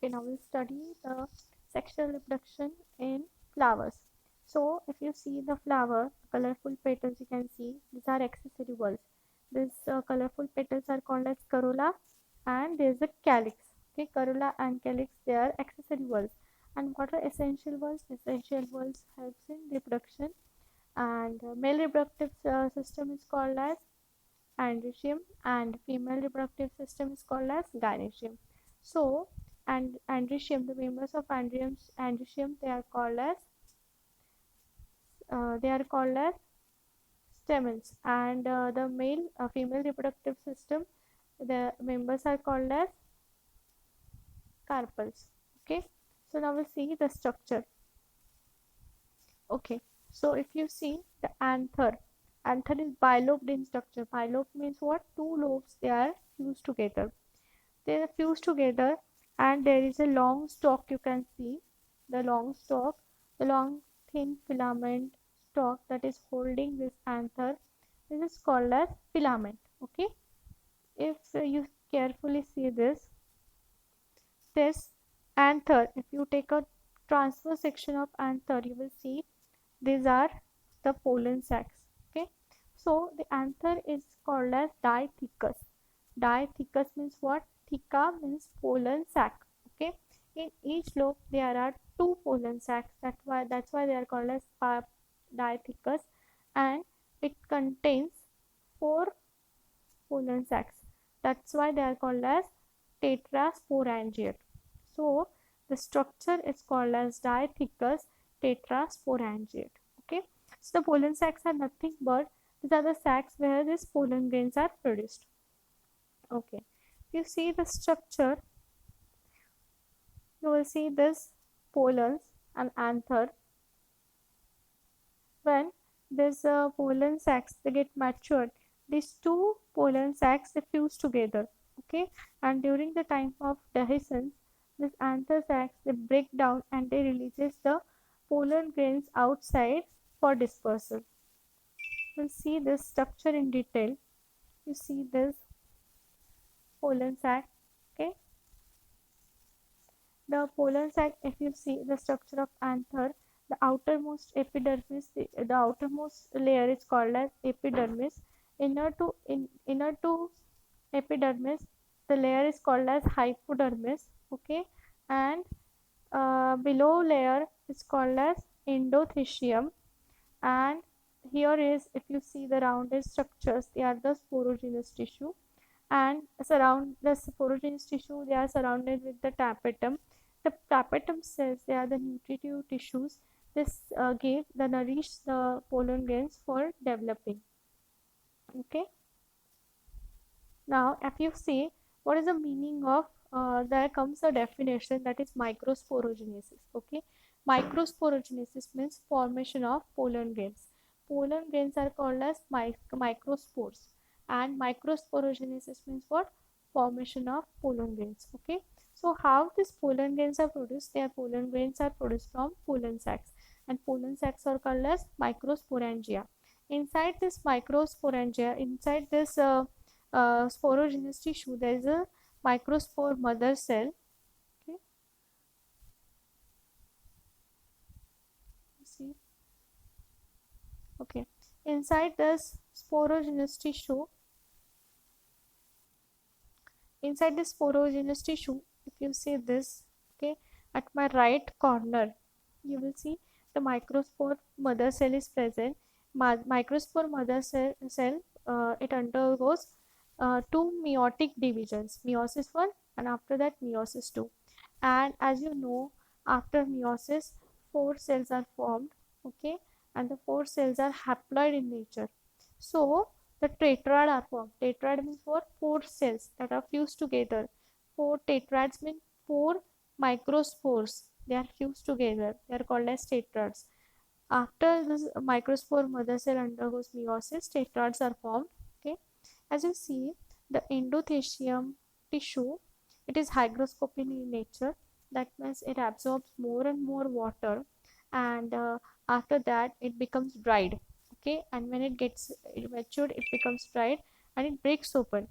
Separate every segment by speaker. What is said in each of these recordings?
Speaker 1: Okay, now we'll study the sexual reproduction in flowers. So if you see the flower, colorful petals you can see, these are accessory walls. These colorful petals are called as corolla, and there is a calyx. Okay, corolla and calyx, they are accessory walls. And what are essential walls? Essential walls helps in reproduction, and male reproductive system is called as androecium, and female reproductive system is called as gynoecium. So, and androecium, the members of androecium, they are called as stamens, and the female reproductive system, the members are called as carpels. Okay, so now we'll see the structure. Okay, so if you see the anther is bilobed in structure. Bilobe means what? Two lobes, they are fused together. They are fused together, and there is a long stalk. You can see the long stalk, the long thin filament stalk that is holding this anther. This is called as filament. Okay, if you carefully see this anther, if you take a transverse section of anther, you will see these are the pollen sacs. Okay, so the anther is called as dithecus. Dithecus means what? Theca means pollen sac. Okay, in each lobe there are two pollen sacs. That's why they are called as dithecus, and it contains four pollen sacs. That's why they are called as tetrasporangiate. So the structure is called as dithecus tetrasporangiate. Okay, so the pollen sacs are nothing but these are the sacs where these pollen grains are produced. Okay, if you see the structure, you will see this pollens and anther. When these pollen sacs they get matured, these two pollen sacs they fuse together. Okay, and during the time of dehiscence, these anther sacs they break down and they releases the pollen grains outside for dispersal. We'll see this structure in detail. You see this pollen sac. Okay, the pollen sac, if you see the structure of anther, the outermost epidermis, the outermost layer is called as epidermis. Inner to epidermis, the layer is called as hypodermis. Okay, and below layer is called as endothecium. And here is, if you see the rounded structures, they are the sporogenous tissue, and surround the sporogenous tissue, they are surrounded with the tapetum. The tapetum cells, they are the nutritive tissues. This give the nourish the pollen grains for developing. Okay, now if you see what is the meaning of there comes a definition, that is microsporogenesis. Okay, microsporogenesis means formation of pollen grains. Pollen grains are called as microspores, and microsporogenesis means what? Formation of pollen grains. Okay, so how these pollen grains are produced? Their pollen grains are produced from pollen sacs, and pollen sacs are called as microsporangia. Inside this microsporangia, inside this sporogenous tissue, there is a microspore mother cell. Okay, see. Okay, inside this sporogenous tissue, if you see this, okay, at my right corner, you will see the microspore mother cell is present. Microspore mother cell, it undergoes two meiotic divisions, meiosis 1 and after that meiosis 2. And as you know, after meiosis, four cells are formed. Okay, and the four cells are haploid in nature. So the tetrad are formed. Tetrad means four cells that are fused together. Four tetrads mean four microspores. They are fused together. They are called as tetrads. After this microspore mother cell undergoes meiosis, tetrads are formed. Okay, as you see, the endothecium tissue, it is hygroscopic in nature. That means it absorbs more and more water, and after that it becomes dried. Okay, and when it gets matured, it becomes dried and it breaks open.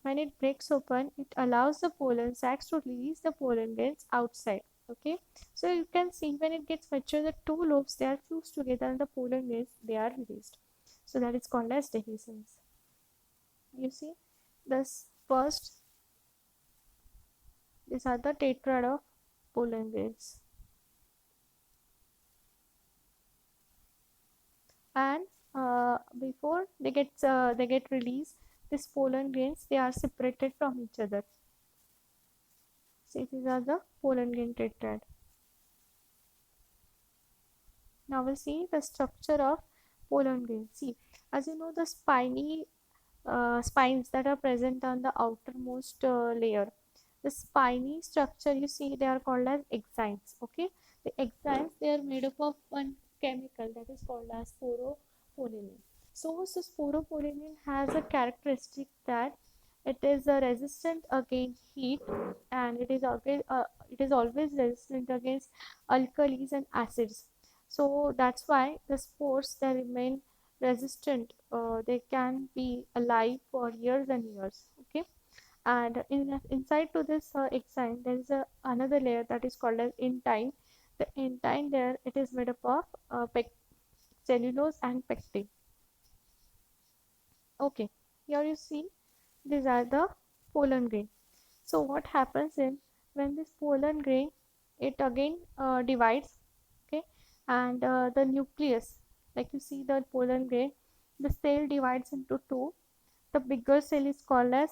Speaker 1: When it breaks open, it allows the pollen sacs to release the pollen grains outside. Okay, so you can see when it gets mature, the two lobes they are fused together and the pollen grains they are released. So that is called as dehiscence. You see, this first, these are the tetrad of pollen grains, and before they get released, these pollen grains they are separated from each other. See, these are the pollen grain tetrad. Now we'll see the structure of pollen grain. See, as you know, the spiny spines that are present on the outermost layer. The spiny structure you see they are called as exines. Okay, the exines they are made up of one chemical that is called as sporopollenin. So sporopollenin has a characteristic that it is resistant against heat, and it is always resistant against alkalis and acids. So that's why the spores they remain resistant. They can be alive for years and years. Okay, and inside to this exine there is another layer that is called as intine. The intine there it is made up of cellulose and pectin. Okay, here you see these are the pollen grain. So what happens in when this pollen grain it again divides. Okay, and the nucleus, like you see the pollen grain, the cell divides into two. The bigger cell is called as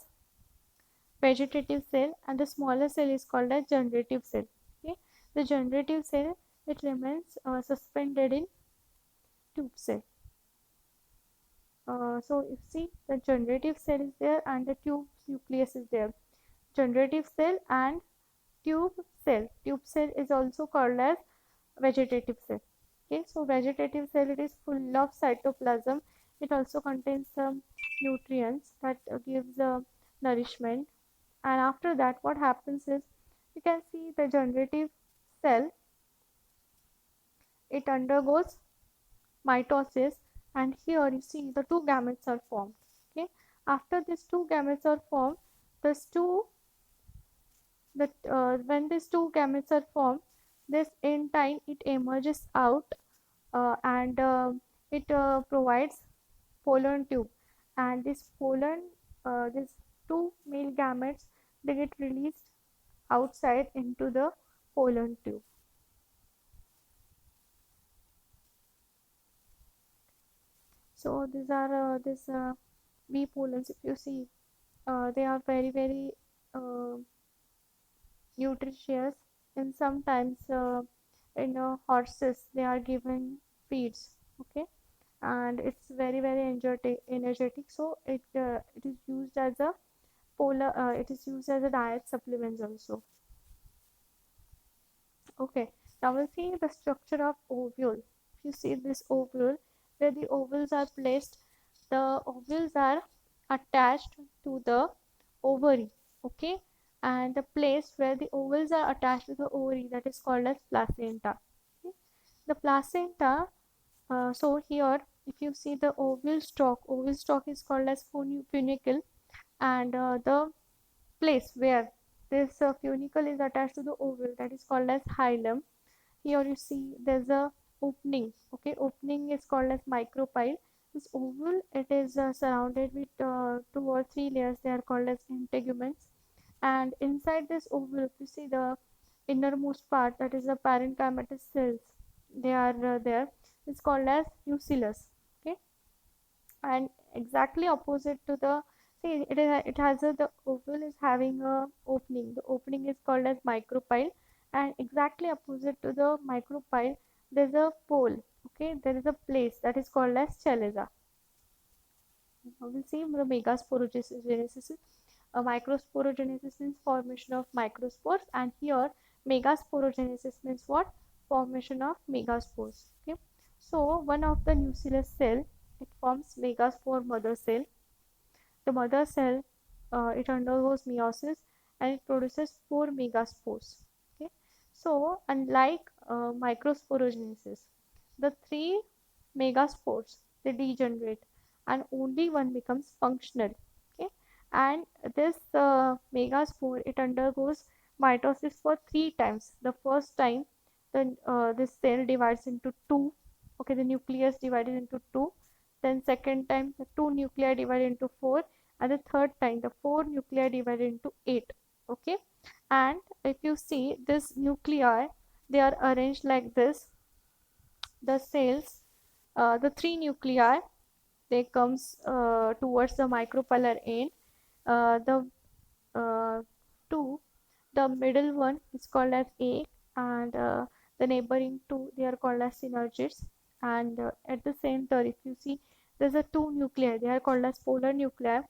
Speaker 1: vegetative cell and the smaller cell is called as generative cell. Okay, the generative cell it remains suspended in tube cell. So you see the generative cell is there and the tube nucleus is there. Generative cell and tube cell. Tube cell is also called as vegetative cell. Okay, so vegetative cell it is full of cytoplasm. It also contains some nutrients that gives nourishment. And after that, what happens is you can see the generative cell. It undergoes mitosis, and here you see the two gametes are formed. Okay, after these two gametes are formed, this two that when these two gametes are formed, this intine it emerges out and it provides pollen tube, and these two male gametes they get released outside into the pollen tube. So these are this bee pollens. If you see, they are very uh, nutritious, and sometimes in horses they are given feeds. Okay, and it's very energetic. So it is used as a it is used as a diet supplement also. Okay, now we'll see the structure of ovule. If you see this ovule, where the ovules are placed, the ovules are attached to the ovary. Okay, and the place where the ovules are attached to the ovary that is called as placenta. Okay? The placenta. So here, if you see the ovule stalk is called as funicle, and the place where this funicle is attached to the ovule that is called as hilum. Here you see there's a opening. Okay, opening is called as micropyle. This ovule it is surrounded with two or three layers. They are called as integuments, and inside this ovule if you see the innermost part that is the parenchymatous cells they are there. It's called as nucellus. Okay, and exactly opposite to the see it has a the ovule is having a opening. The opening is called as micropyle, and exactly opposite to the micropyle there's a pole. Okay, there is a place that is called as chaliza. Now we'll see the megasporogenesis. Microsporogenesis means formation of microspores, and here megasporogenesis means what? Formation of megaspores. Okay, so one of the nucleus cell it forms megaspore mother cell. The mother cell it undergoes meiosis and it produces four megaspores. Okay, so unlike microsporogenesis, the three megaspores they degenerate and only one becomes functional. Okay, And this megaspore, it undergoes mitosis for 3 times. The first time, this cell divides into two. Okay, the nucleus divided into two. Then second time, the two nuclei divided into four, and the third time, the four nuclei divided into eight. Okay, and if you see this nuclei, they are arranged like this. The cells, the three nuclei, they comes towards the micropolar end. The two, the middle one is called as A, and the neighboring two, they are called as synergids. And at the center, if you see, there's a two nuclei, they are called as polar nuclei.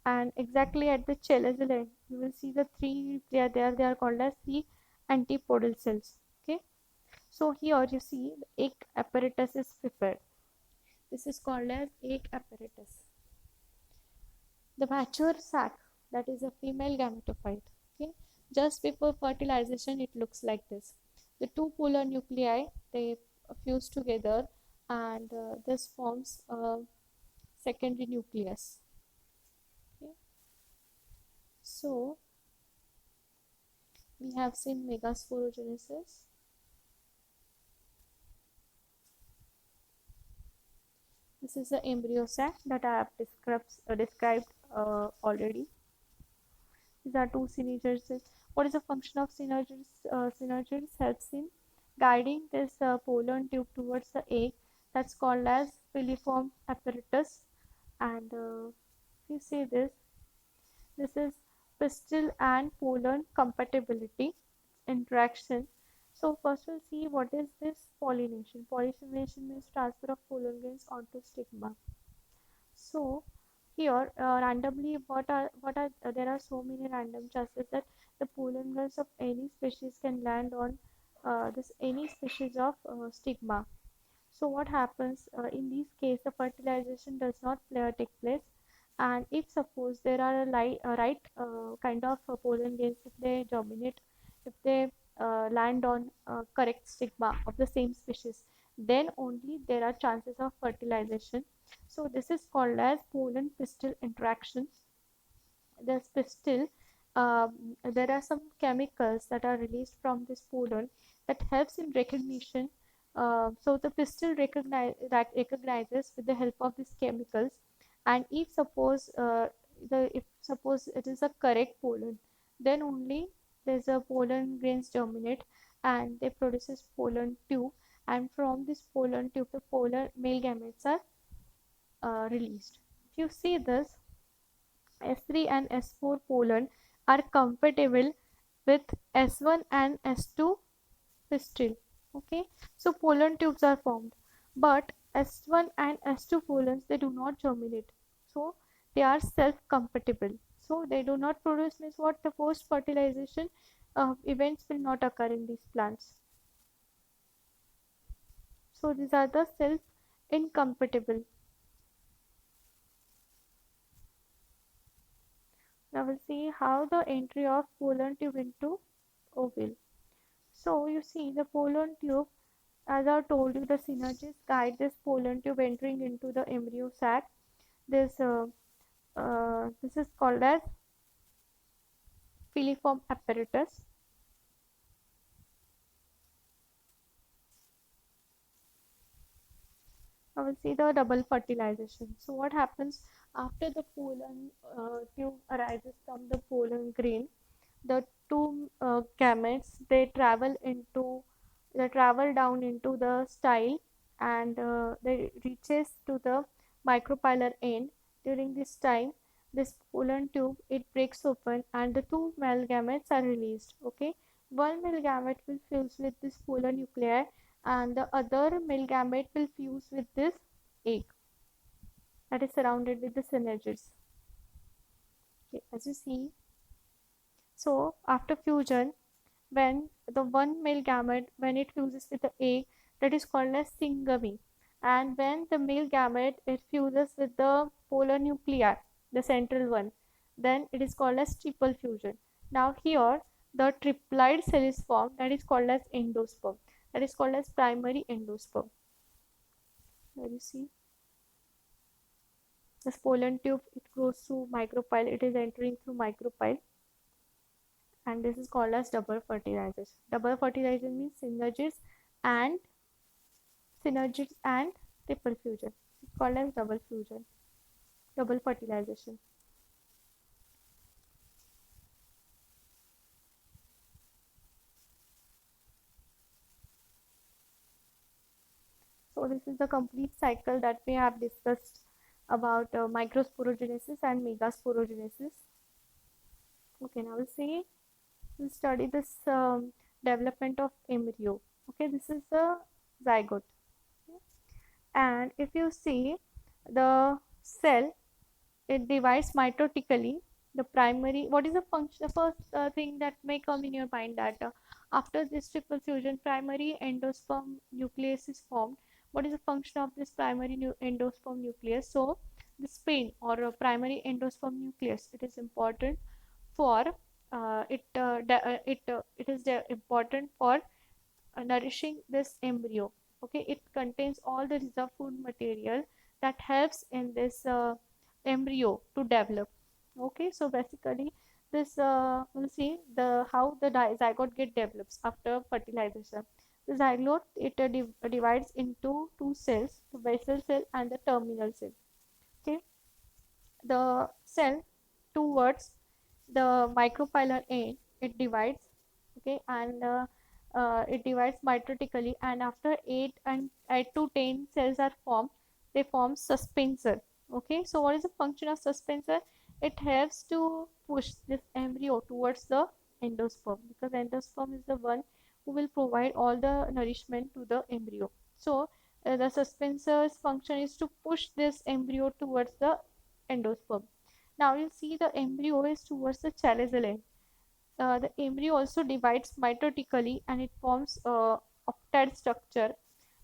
Speaker 1: And exactly at the chelazal end, you will see the three nuclei there, they are called as the antipodal cells. Okay, so here you see the egg apparatus is prepared. This is called as egg apparatus. The mature sac, that is a female gametophyte. Okay, just before fertilization, it looks like this. The two polar nuclei, they fuse together, and this forms a secondary nucleus. Okay, so we have seen megasporogenesis. This is the embryo sac that I have described already. These are two synergids. What is the function of synergids? Synergids helps in guiding this pollen tube towards the egg. That's called as filiform apparatus. And if you see this, this is pistil and pollen compatibility interaction. So first we'll see what is this pollination. Pollination means transfer of pollen grains onto stigma. So here randomly what are there are so many random chances that the pollen grains of any species can land on this any species of stigma. So what happens in this case, the fertilization does not take place, and if suppose there are a right kind of pollen grains, if they germinate, if they land on correct stigma of the same species, then only there are chances of fertilization. So this is called as pollen pistil interaction. The pistil, there are some chemicals that are released from this pollen that helps in recognition. So the pistil recognizes with the help of these chemicals, and if suppose if suppose it is a correct pollen, then only there's a pollen grains germinate, and they produces pollen tube, and from this pollen tube the pollen male gametes are released. If you see this, S3 and S4 pollen are compatible with S1 and S2 pistil. Okay, so pollen tubes are formed, but S1 and S2 pollens, they do not germinate, so they are self-compatible. So they do not produce, means what, the post fertilization events will not occur in these plants. So these are the self incompatible. Now we'll see how the entry of pollen tube into ovule. So you see the pollen tube, as I told you, the synergies guide this pollen tube entering into the embryo sac. This is called as filiform apparatus. Now we'll see the double fertilization. So what happens after the pollen tube arises from the pollen grain? The two gametes, they travel down into the style, and they reaches to the micropylar end. During this time, this pollen tube, it breaks open, and the two male gametes are released. Okay, one male gamete will fuse with this polar nuclei, and the other male gamete will fuse with this egg that is surrounded with the synergids. Okay, as you see, so after fusion, when the one male gamete, when it fuses with the egg, that is called as syngamy, and when the male gamete, it fuses with the polar nuclei, the central one, then it is called as triple fusion. Now here the triplide cell is formed, that is called as endosperm, that is called as primary endosperm. There you see. This pollen tube, it goes through micropyle, it is entering through micropyle, and this is called as double fertilization. Double fertilization means and synergies and triple fusion. It's called as double fusion, double fertilization. So this is the complete cycle that we have discussed about microsporogenesis and megasporogenesis. Okay, now we'll study this development of embryo. Okay, this is the zygote. Okay. And if you see the cell, it divides mitotically. The primary, what is the function? The first thing that may come in your mind, that after this triple fusion, primary endosperm nucleus is formed. What is the function of this primary endosperm nucleus? So the spin or primary endosperm nucleus, it is important for it is important for nourishing this embryo. Okay, it contains all the reserve food material that helps in this embryo to develop. Okay, so basically this we'll see the how the zygote get develops after fertilization. The zygote, it divides into two cells, the basal cell and the terminal cell. Okay, the cell towards the micropylar end, it divides. Okay, and it divides mitotically, and after 8 to 10 cells are formed, they form suspensor. Okay, so what is the function of suspensor? It helps to push this embryo towards the endosperm, because endosperm is the one who will provide all the nourishment to the embryo. So the suspensor's function is to push this embryo towards the endosperm. Now you see the embryo is towards the chalazion end. The embryo also divides mitotically, and it forms a octad structure.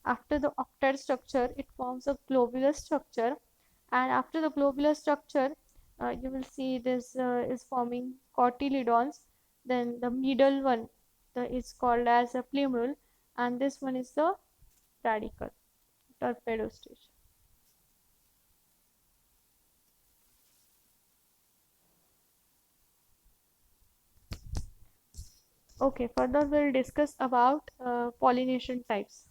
Speaker 1: After the octad structure, it forms a globular structure, and after the globular structure, you will see this is forming cotyledons. Then the middle one is called as a plumule, and this one is the radicle, torpedo stage. Okay, further we'll discuss about pollination types.